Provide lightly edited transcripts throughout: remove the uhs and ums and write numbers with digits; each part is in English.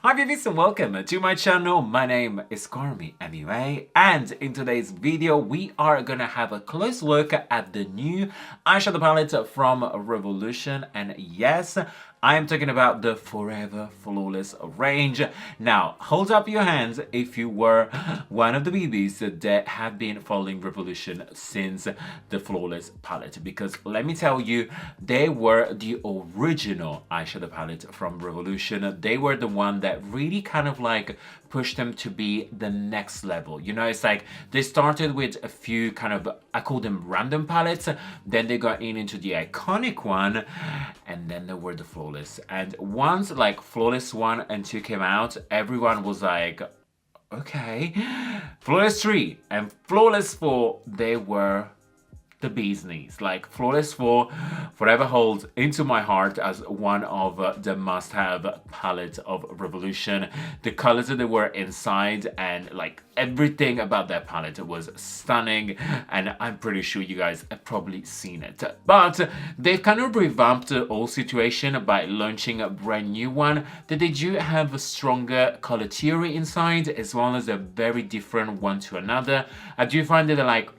Hi Bibies and welcome to my channel. My name is CarmiMua, and in today's video we are gonna have a close look at the new eyeshadow palette from Revolution, and yes, I am talking about the Forever Flawless range. Now, hold up your hands if you were one of the Bibies that have been following Revolution since the Flawless palette, because let me tell you, they were the original eyeshadow palette from Revolution. They were the one that really kind of like pushed them to be the next level. You know, it's like they started with a few kind of, I call them random palettes, then they got into the iconic one, and then there were the Flawless. And once like Flawless 1 and 2 came out, everyone was like, okay. Flawless 3 and Flawless 4, they were the bee's knees. Like Flawless 4 forever holds into my heart as one of the must-have palette of Revolution. The colors that they were inside and like everything about that palette was stunning, and I'm pretty sure you guys have probably seen it. But they kind of revamped the whole situation by launching a brand new one that they do have a stronger color theory inside, as well as a very different one to another. I do find that like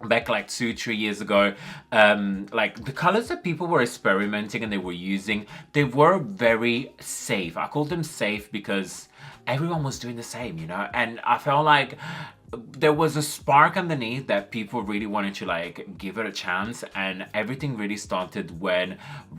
back like 2-3 years ago, like the colors that people were experimenting and they were using, they were very safe. I called them safe because everyone was doing the same, you know, and I felt like there was a spark underneath that people really wanted to like give it a chance, and everything really started when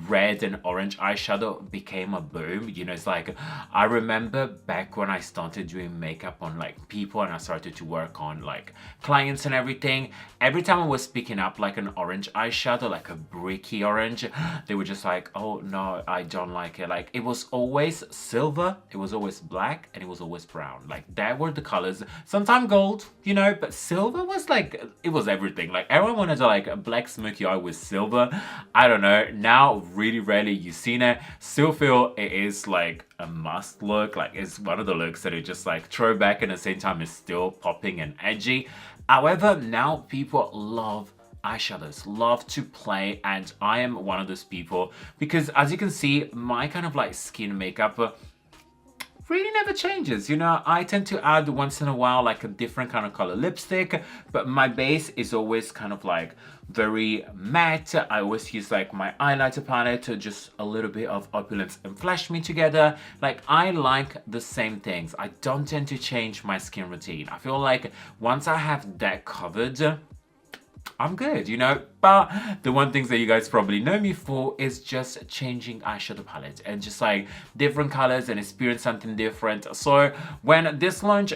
red and orange eyeshadow became a boom. You know, it's like I remember back when I started doing makeup on like people and I started to work on like clients and everything, every time I was picking up like an orange eyeshadow, like a bricky orange, they were just like, oh no, I don't like it. Like it was always silver, it was always black, and it was always brown. Like that were the colors, sometimes gold, you know, but silver was like, it was everything. Like everyone wanted to like a black smoky eye with silver. I don't know, now really rarely you've seen it. Still feel it is like a must look. Like it's one of the looks that are just like throwback and at the same time is still popping and edgy. However, now people love eyeshadows, love to play, and I am one of those people because as you can see, my kind of like skin makeup really never changes. You know, I tend to add once in a while like a different kind of color lipstick, but my base is always kind of like very matte. I always use like my highlighter palette to just a little bit of opulence and flash me together. Like I like the same things. I don't tend to change my skin routine. I feel like once I have that covered, I'm good, you know. But the one thing that you guys probably know me for is just changing eyeshadow palette and just like different colors and experience something different. So when this launch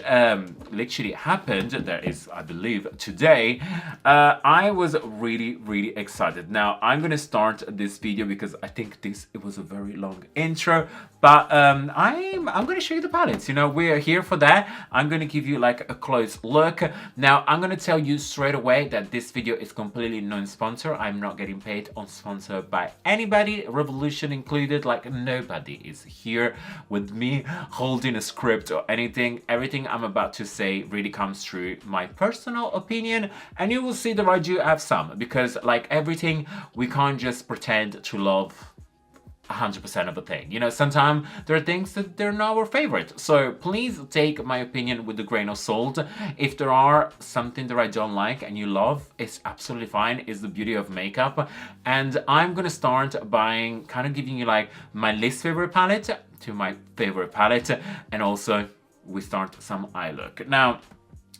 literally happened, that is I believe today, I was really excited. Now I'm gonna start this video because I think it was a very long intro, but I'm gonna show you the palettes. You know, we're here for that. I'm gonna give you like a close look. Now I'm gonna tell you straight away that this video is completely non-sponsor. I'm not getting paid or sponsored by anybody, Revolution included. Like nobody is here with me holding a script or anything. Everything I'm about to say really comes through my personal opinion, and you will see that I do have some, because like everything, we can't just pretend to love 100% of a thing. You know, sometimes there are things that they're not our favorite. So please take my opinion with a grain of salt. If there are something that I don't like and you love, it's absolutely fine. It's the beauty of makeup. And I'm gonna start by kind of giving you like my least favorite palette to my favorite palette, and also we start some eye look. Now,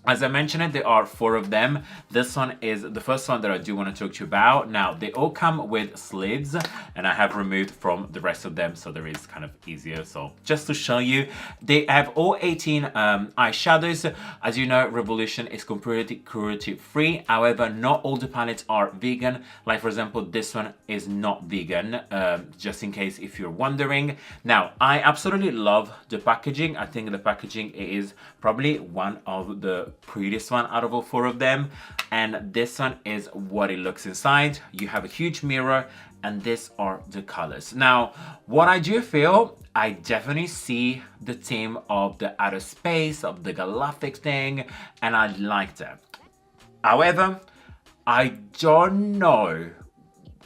as I mentioned, there are 4 of them. This one is the first one that I do want to talk to you about. Now, they all come with sleeves, and I have removed from the rest of them, so there is kind of easier. So just to show you, they have all 18 eyeshadows. As you know, Revolution is completely cruelty-free. However, not all the palettes are vegan. Like, for example, this one is not vegan, just in case if you're wondering. Now, I absolutely love the packaging. I think the packaging is probably one of the prettiest one out of all 4 of them, and this one is what it looks inside. You have a huge mirror, and these are the colors. Now, what I do feel, I definitely see the theme of the outer space, of the galactic thing, and I like that. However, I don't know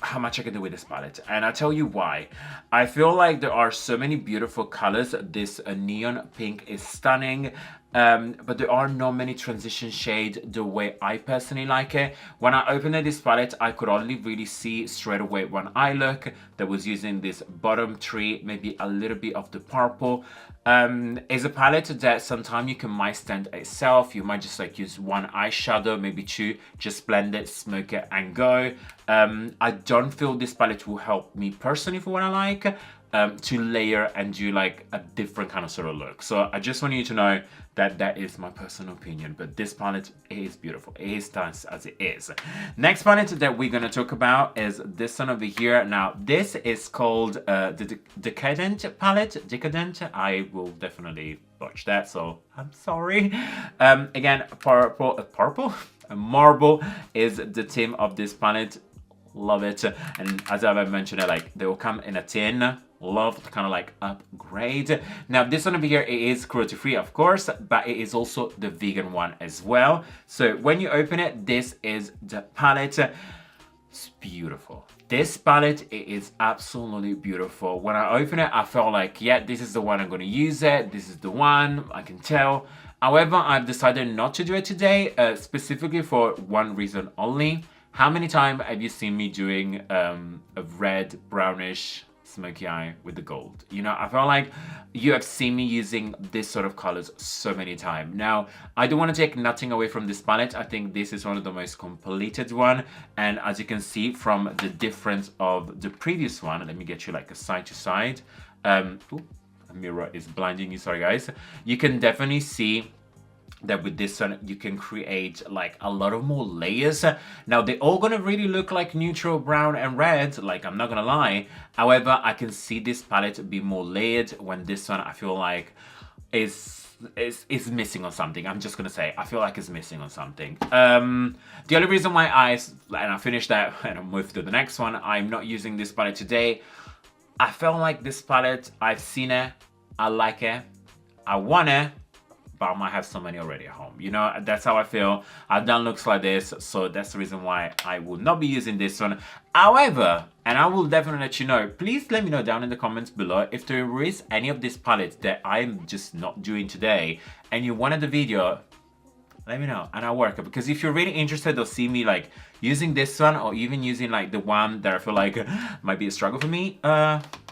how much I can do with this palette, and I'll tell you why. I feel like there are so many beautiful colors. This neon pink is stunning, but there are not many transition shades the way I personally like it. When I opened this palette, I could only really see straight away one eye look that was using this bottom three, maybe a little bit of the purple. It's a palette that sometimes you can might stand itself. You might just like use one eyeshadow, maybe two, just blend it, smoke it, and go. I don't feel this palette will help me personally for what I like, to layer and do like a different kind of sort of look. So I just want you to know that that is my personal opinion, but this palette is beautiful. It is nice as it is. Next palette that we're gonna talk about is this one over here. Now this is called the Decadence Palette. Decadent. I will definitely botch that, so I'm sorry. Again, purple. Marble is the theme of this palette. Love it. And as I've mentioned, like they will come in a tin. Love to kind of like upgrade. Now this one over here, it is cruelty free, of course, but it is also the vegan one as well. So when you open it, this is the palette. It's beautiful. This palette, it is absolutely beautiful. When I open it, I felt like, yeah, this is the one I'm going to use it. This is the one, I can tell. However, I've decided not to do it today, specifically for one reason only. How many times have you seen me doing a red, brownish, smoky eye with the gold? You know, I felt like you have seen me using this sort of colors so many times. Now, I don't want to take nothing away from this palette. I think this is one of the most completed one. And as you can see from the difference of the previous one, let me get you like a side to side. Ooh, a mirror is blinding you, sorry guys. You can definitely see that with this one you can create like a lot of more layers. Now they're all gonna really look like neutral brown and red, like I'm not gonna lie. However, I can see this palette be more layered when this one I feel like is missing on something. I'm just gonna say I feel like it's missing on something. The only reason why and I finished that and I moved to the next one, I'm not using this palette today. I felt like this palette, I've seen it, I like it, I want it, but I might have so many already at home. You know, that's how I feel. I've done looks like this, so that's the reason why I will not be using this one. However, and I will definitely let you know, please let me know down in the comments below if there is any of this palette that I'm just not doing today and you wanted the video, let me know and I'll work it. Because if you're really interested or see me like using this one or even using like the one that I feel like might be a struggle for me,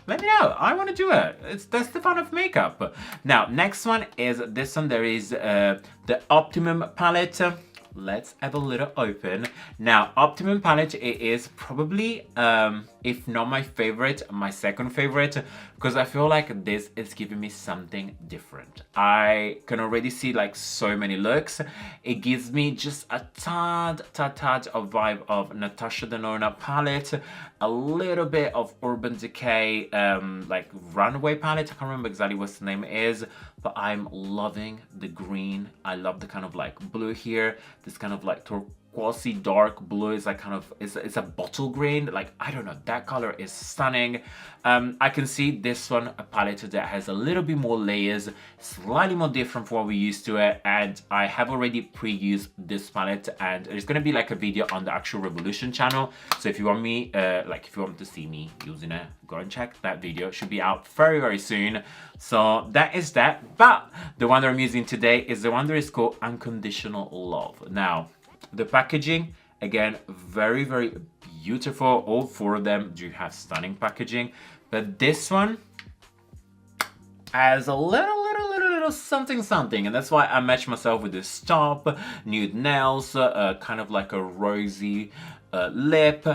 let me know. I want to do it. That's the fun of makeup. Now, next one is this one. There is the Optimum Palette. Let's have a little open. Now, Optimum Palette, it is probably, if not my favorite, my second favorite, because I feel like this is giving me something different. I can already see like so many looks. It gives me just a tad of vibe of Natasha Denona palette, a little bit of Urban Decay, like Runway palette. I can't remember exactly what the name is, but I'm loving the green. I love the kind of like blue here. This kind of like turquoisey dark blue is like kind of, it's a bottle green. Like, I don't know, that color is stunning. I can see this one, a palette that has a little bit more layers, slightly more different from what we used to it. And I have already pre-used this palette and there's gonna be like a video on the actual Revolution channel. So if you want me, like if you want to see me using it, go and check that video. It should be out very, very soon. So that is that. But the one that I'm using today is the one that is called Unconditional Love. Now, the packaging, again, very, very beautiful. All four of them do have stunning packaging. But this one has a little something. And that's why I matched myself with this top, nude nails, kind of like a rosy lip.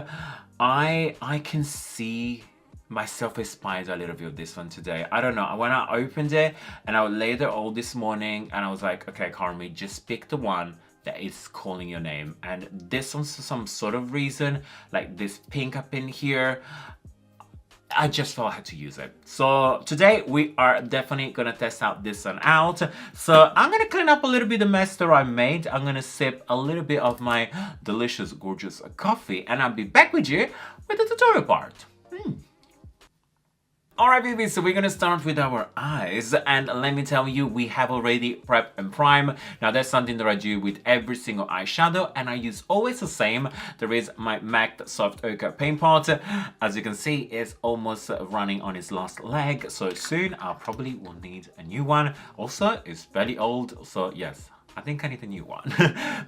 I can see myself inspired a little bit of this one today. I don't know, when I opened it and I lay there all this morning and I was like, okay, Carmi, just pick the one that is calling your name. And this one's for some sort of reason, like this pink up in here, I just felt I had to use it. So today we are definitely gonna test out this one out. So I'm gonna clean up a little bit the mess that I made. I'm gonna sip a little bit of my delicious, gorgeous coffee and I'll be back with you with the tutorial part. Alright, babies, so we're gonna start with our eyes, and let me tell you, we have already prep and prime. Now that's something that I do with every single eyeshadow, and I use always the same. There is my MAC Soft Ochre paint pot. As you can see, it's almost running on its last leg, so soon I probably will need a new one. Also, it's very old, so yes, I think I need a new one.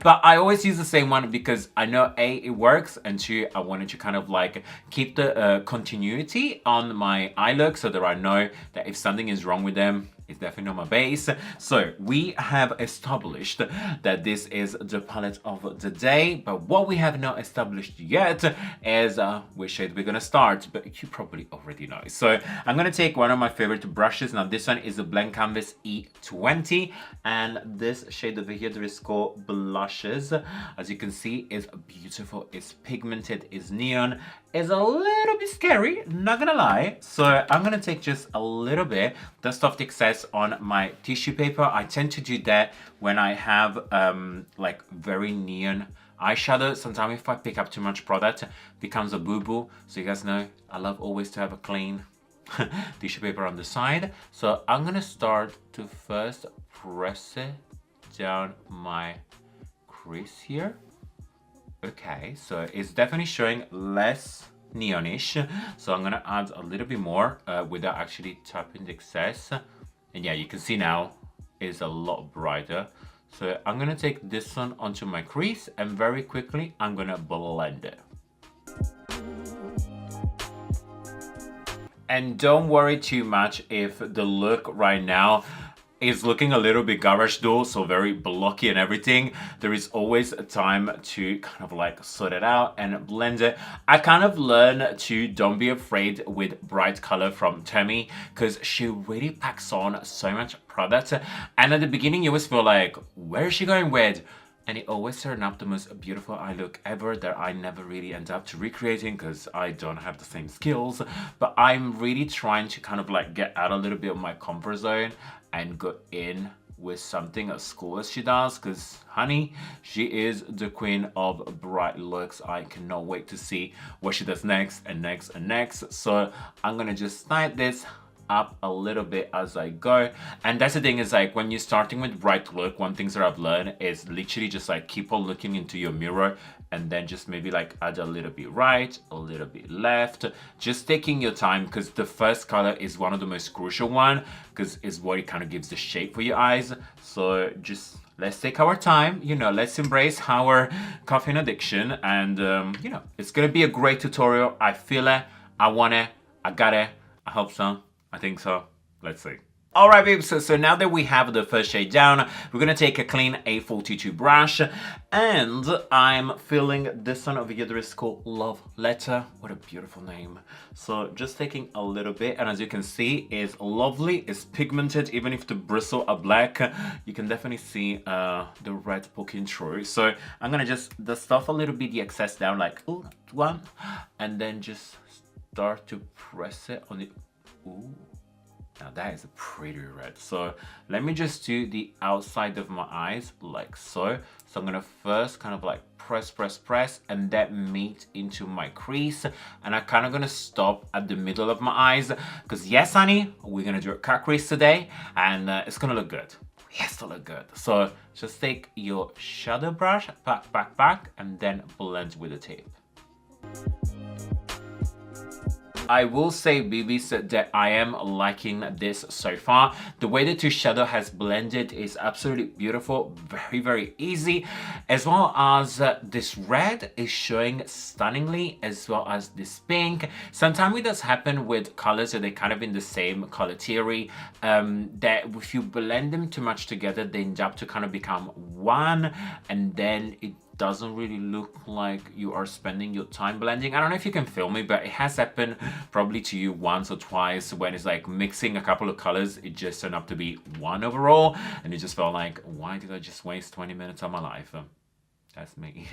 But I always use the same one because I know A, it works, and two, I wanted to kind of like keep the continuity on my eye look so that I know that if something is wrong with them, it's definitely not my base. So we have established that this is the palette of the day, but what we have not established yet is which shade we're gonna start, but you probably already know. So I'm gonna take one of my favorite brushes. Now this one is the Blank Canvas E20, and this shade over here that is called Blushes. As you can see, is beautiful, it's pigmented, it's neon, is a little bit scary, not gonna lie. So I'm gonna take just a little bit, dust off the excess on my tissue paper. I tend to do that when I have like very neon eyeshadow. Sometimes if I pick up too much product, it becomes a boo-boo. So you guys know, I love always to have a clean tissue paper on the side. So I'm gonna start to first press it down my crease here. Okay, so it's definitely showing less neonish, so I'm gonna add a little bit more without actually tapping the excess. And yeah, you can see now it's a lot brighter. So I'm gonna take this one onto my crease, and very quickly I'm gonna blend it. And don't worry too much if the look right now is looking a little bit garage door, so very blocky and everything. There is always a time to kind of like sort it out and blend it. I kind of learned to don't be afraid with bright color from Temi, because she really packs on so much product. And at the beginning you always feel like, where is she going with? And it always turned up the most beautiful eye look ever that I never really end up to recreating because I don't have the same skills. But I'm really trying to kind of like get out a little bit of my comfort zone and go in with something as cool as she does, because honey, she is the queen of bright looks. I cannot wait to see what she does next and next and next. So I'm gonna just tighten this up a little bit as I go. And that's the thing, is like when you're starting with bright look, one thing that I've learned is literally just like keep on looking into your mirror and then just maybe like add a little bit right, a little bit left, just taking your time, because the first color is one of the most crucial one, because it's what it kind of gives the shape for your eyes. So just let's take our time, you know, let's embrace our caffeine addiction, and you know, it's gonna be a great tutorial. I feel it, I want it, I got it, I hope so. I think so. Let's see. Alright, babes, so now that we have the first shade down, we're gonna take a clean A42 brush, and I'm feeling this one over here that is called Love Letter. What a beautiful name. So just taking a little bit, and as you can see, it's lovely, it's pigmented. Even if the bristles are black, you can definitely see the red poking through. So I'm gonna just dust off a little bit the excess down, like one, and then just start to press it on the... Ooh, now that is a pretty red. So let me just do the outside of my eyes like so. So I'm gonna first kind of like press, and then meet into my crease. And I'm kind of gonna stop at the middle of my eyes, because yes, honey, we're gonna do a cut crease today, and it's gonna look good. It has to look good. So just take your shadow brush, back, and then blend with the tape. I will say, Bibies, that I am liking this so far. The way the two shadow has blended is absolutely beautiful, very easy, as well as this red is showing stunningly, as well as this pink. Sometimes it does happen with colors that they're kind of in the same color theory, that if you blend them too much together, they end up to kind of become one, and then it doesn't really look like you are spending your time blending. I don't know if you can feel me, but it has happened probably to you once or twice when it's like mixing a couple of colors, it just turned up to be one overall, and it just felt like, why did I just waste 20 minutes of my life? That's me.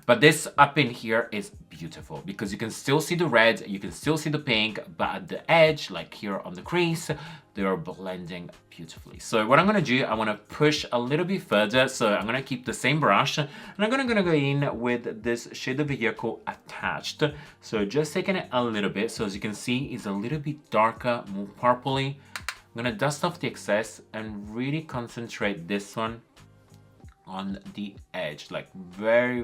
But this up in here is beautiful because you can still see the red, you can still see the pink, but at the edge, like here on the crease, they are blending beautifully. So what I'm gonna do, I wanna push a little bit further. So I'm gonna keep the same brush and I'm gonna go in with this shade over here called Attached. So just taking it a little bit. So as you can see, it's a little bit darker, more purpley. I'm gonna dust off the excess and really concentrate this one on the edge, like very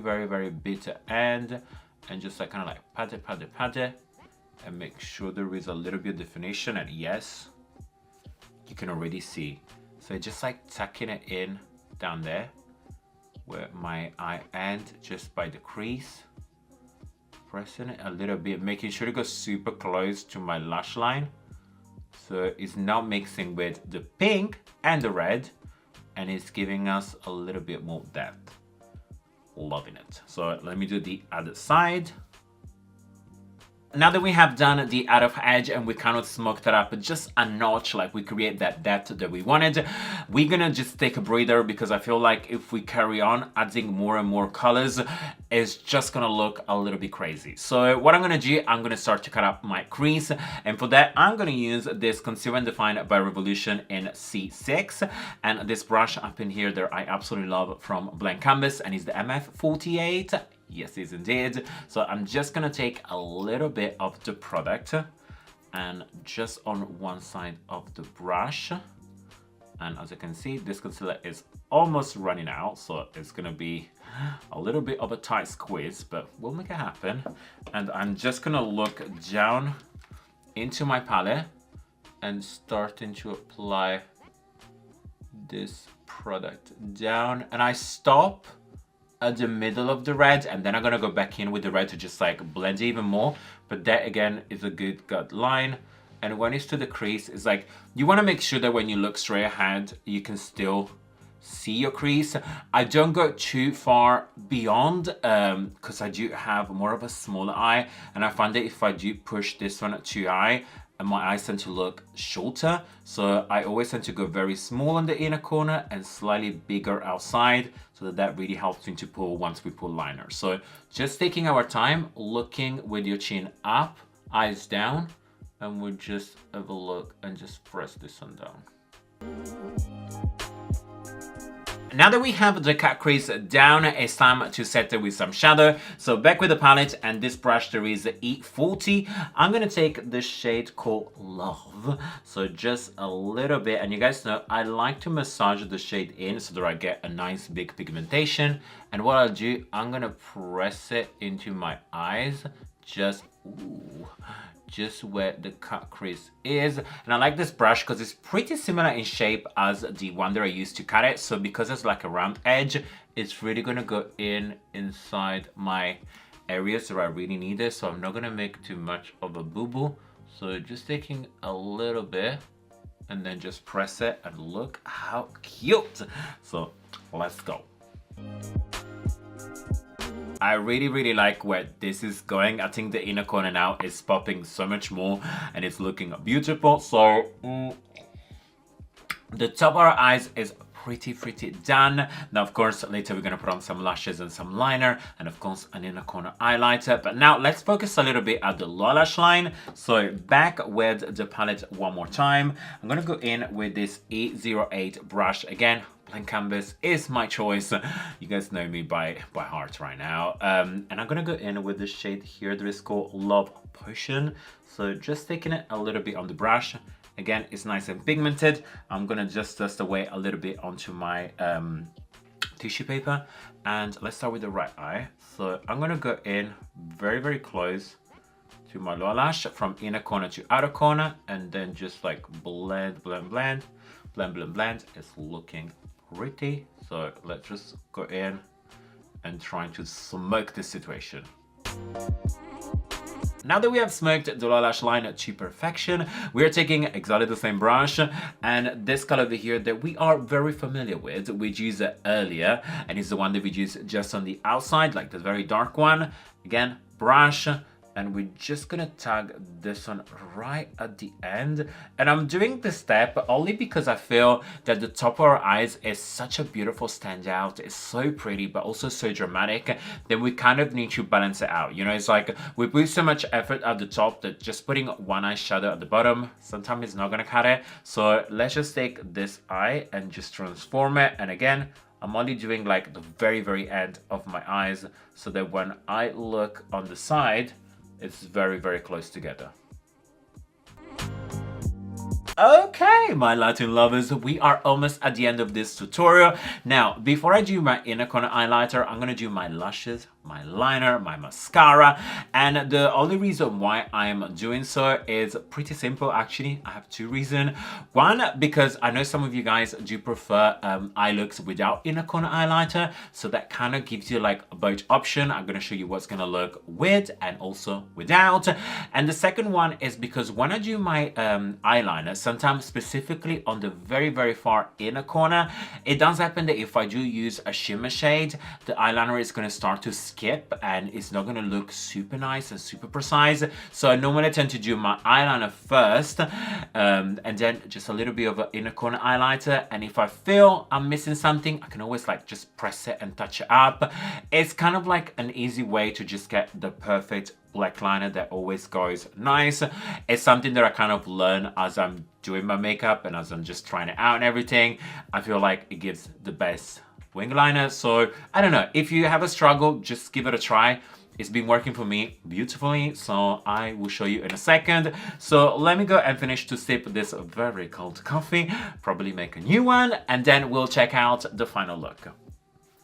bitter end, and just like kind of like pat it, and make sure there is a little bit of definition. And yes, you can already see. So just like tucking it in down there where my eye end, just by the crease, pressing it a little bit, making sure it goes super close to my lash line. So it's now mixing with the pink and the red, and it's giving us a little bit more depth. Loving it. So let me do the other side. Now that we have done the out of edge and we kind of smoked it up just a notch, like we create that depth that we wanted, we're gonna just take a breather because I feel like if we carry on adding more and more colors, it's just gonna look a little bit crazy. So what I'm gonna do, I'm gonna start to cut up my crease, and for that I'm gonna use this Conceal and Define by Revolution in C6, and this brush up in here that I absolutely love from Blank Canvas, and it's the MF48. Yes, it is indeed. So I'm just gonna take a little bit of the product and just on one side of the brush. And as you can see, this concealer is almost running out. So it's gonna be a little bit of a tight squeeze, but we'll make it happen. And I'm just gonna look down into my palette and starting to apply this product down. And I stop at the middle of the red, and then I'm gonna go back in with the red to just like blend it even more. But that again is a good gut line. And when it's to the crease, it's like you want to make sure that when you look straight ahead, you can still see your crease. I don't go too far beyond because I do have more of a smaller eye, and I find that if I do push this one too high, and my eyes tend to look shorter. So I always tend to go very small on the inner corner and slightly bigger outside, so that really helps me to pull once we pull liner. So just taking our time, looking with your chin up, eyes down, and we'll just have a look and just press this one down. Now that we have the cut crease down, it's time to set it with some shadow. So back with the palette, and this brush, there is the E40. I'm gonna take the shade called Love. So just a little bit, and you guys know I like to massage the shade in so that I get a nice big pigmentation. And what I'll do, I'm gonna press it into my eyes, just where the cut crease is. And I like this brush because it's pretty similar in shape as the one that I used to cut it. So because it's like a round edge, it's really gonna go inside my areas where I really need it. So I'm not gonna make too much of a boo-boo. So just taking a little bit and then just press it, and look how cute. So let's go. I really like where this is going. I think the inner corner now is popping so much more and it's looking beautiful. So the top of our eyes is pretty done. Now of course later we're gonna put on some lashes and some liner, and of course an inner corner highlighter. But now let's focus a little bit at the lower lash line. So back with the palette one more time. I'm gonna go in with this E08 brush again. Blank Canvas is my choice. You guys know me by heart right now. And I'm gonna go in with the shade here that is called Love Potion. So just taking it a little bit on the brush. Again, it's nice and pigmented. I'm gonna just dust away a little bit onto my tissue paper. And let's start with the right eye. So I'm gonna go in very close to my lower lash from inner corner to outer corner, and then just like blend. It's looking pretty. So let's just go in and try to smoke this situation. Now that we have smoked the lower lash line to perfection, we are taking exactly the same brush and this color over here that we are very familiar with. We used it earlier, and it's the one that we used just on the outside, like the very dark one. Again, brush, and we're just gonna tag this one right at the end. And I'm doing this step only because I feel that the top of our eyes is such a beautiful standout. It's so pretty, but also so dramatic that we kind of need to balance it out. You know, it's like we put so much effort at the top that just putting one eyeshadow at the bottom sometimes it's not gonna cut it. So let's just take this eye and just transform it. And again, I'm only doing like the very end of my eyes so that when I look on the side, it's very close together. Okay, my Latin lovers, we are almost at the end of this tutorial. Now, before I do my inner corner highlighter, I'm gonna do my lashes, my liner, my mascara, and the only reason why I'm doing so is pretty simple. Actually, I have two reasons. One, because I know some of you guys do prefer eye looks without inner corner highlighter, so that kind of gives you like a both option. I'm gonna show you what's gonna look with and also without. And the second one is because when I do my eyeliner, sometimes specifically on the very far inner corner, it does happen that if I do use a shimmer shade, the eyeliner is going to start to skip and it's not going to look super nice and super precise. So I normally tend to do my eyeliner first and then just a little bit of an inner corner highlighter, and if I feel I'm missing something, I can always like just press it and touch it up. It's kind of like an easy way to just get the perfect black liner that always goes nice. It's something that I kind of learn as I'm doing my makeup and as I'm just trying it out and everything. I feel like it gives the best wing liner. So I don't know, if you have a struggle, just give it a try. It's been working for me beautifully, so I will show you in a second. So let me go and finish to sip this very cold coffee, probably make a new one, and then we'll check out the final look.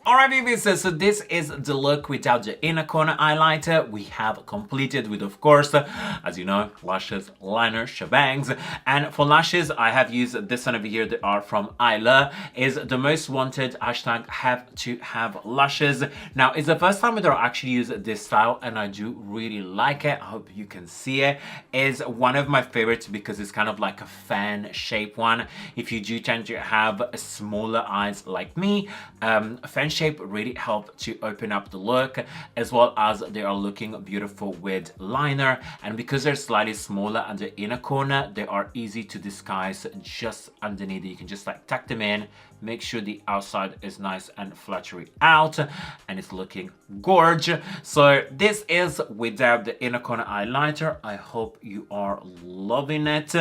Alright, Bibies, so this is the look without the inner corner highlighter. We have completed with, of course, as you know, lashes, liner, shebangs. And for lashes, I have used this one over here. They are from Isla. Is the most wanted hashtag have to have lashes. Now, it's the first time that I actually use this style, and I do really like it. I hope you can see it. It's one of my favorites because it's kind of like a fan shape one. If you do tend to have smaller eyes like me, fan shape really help to open up the look, as well as they are looking beautiful with liner. And because they're slightly smaller at the inner corner, they are easy to disguise just underneath. You can just like tuck them in, make sure the outside is nice and fluttery out, and it's looking gorgeous. So this is without the inner corner highlighter. I hope you are loving it,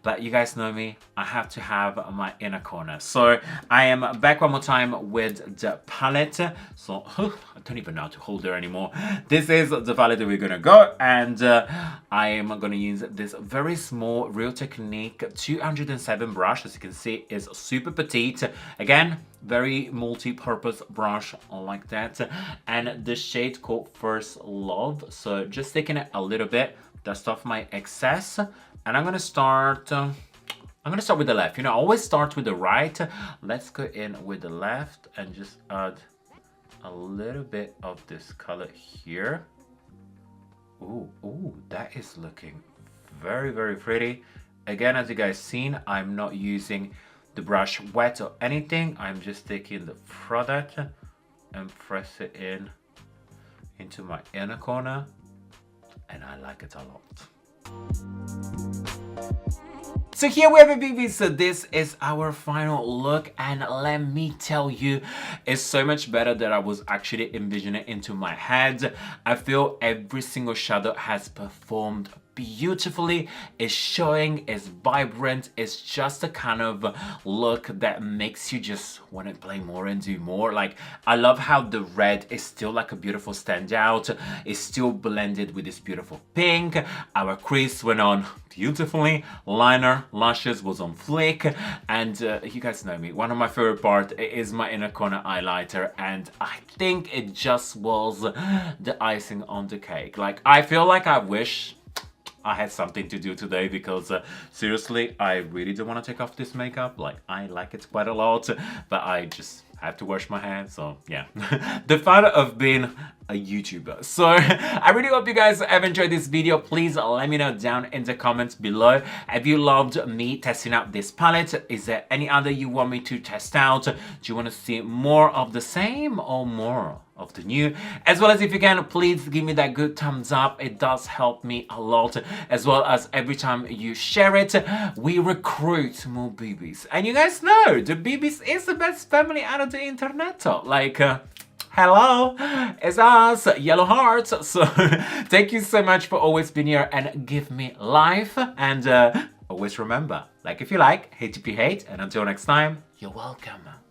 but you guys know me, I have to have my inner corner. So I am back one more time with the palette. So I don't even know how to hold her anymore. This is the palette that we're gonna go, and I am gonna use this very small Real Technique 207 brush. As you can see, is super petite. Again, very multi-purpose brush like that, and the shade called First Love. So just taking it a little bit, dust off my excess, and I'm gonna start with the left. You know, I always start with the right. Let's go in with the left and just add a little bit of this color here. Ooh, that is looking very pretty. Again, as you guys seen, I'm not using the brush wet or anything. I'm just taking the product and press it into my inner corner, and I like it a lot. So here we have it, Bibies. So this is our final look, and let me tell you, it's so much better than I was actually envisioning into my head. I feel every single shadow has performed beautifully. It's showing, it's vibrant. It's just a kind of look that makes you just want to play more and do more. Like, I love how the red is still like a beautiful standout. It's still blended with this beautiful pink. Our crease went on beautifully. Liner, lashes was on flick. And you guys know me, one of my favorite part is my inner corner highlighter, and I think it just was the icing on the cake. Like, I feel like I wish I had something to do today, because seriously, I really don't want to take off this makeup. Like, I like it quite a lot, but I just have to wash my hands. So yeah, the fun of being a YouTuber. So I really hope you guys have enjoyed this video. Please let me know down in the comments below. Have you loved me testing out this palette? Is there any other you want me to test out? Do you want to see more of the same or more of the new? As well as, if you can, please give me that good thumbs up. It does help me a lot, as well as every time you share it, we recruit more Bibies. And you guys know the Bibies is the best family out of the internet. Like, hello, it's us, yellow hearts. So thank you so much for always being here and give me life. And always remember, like if you like, hate if you hate. And until next time, you're welcome.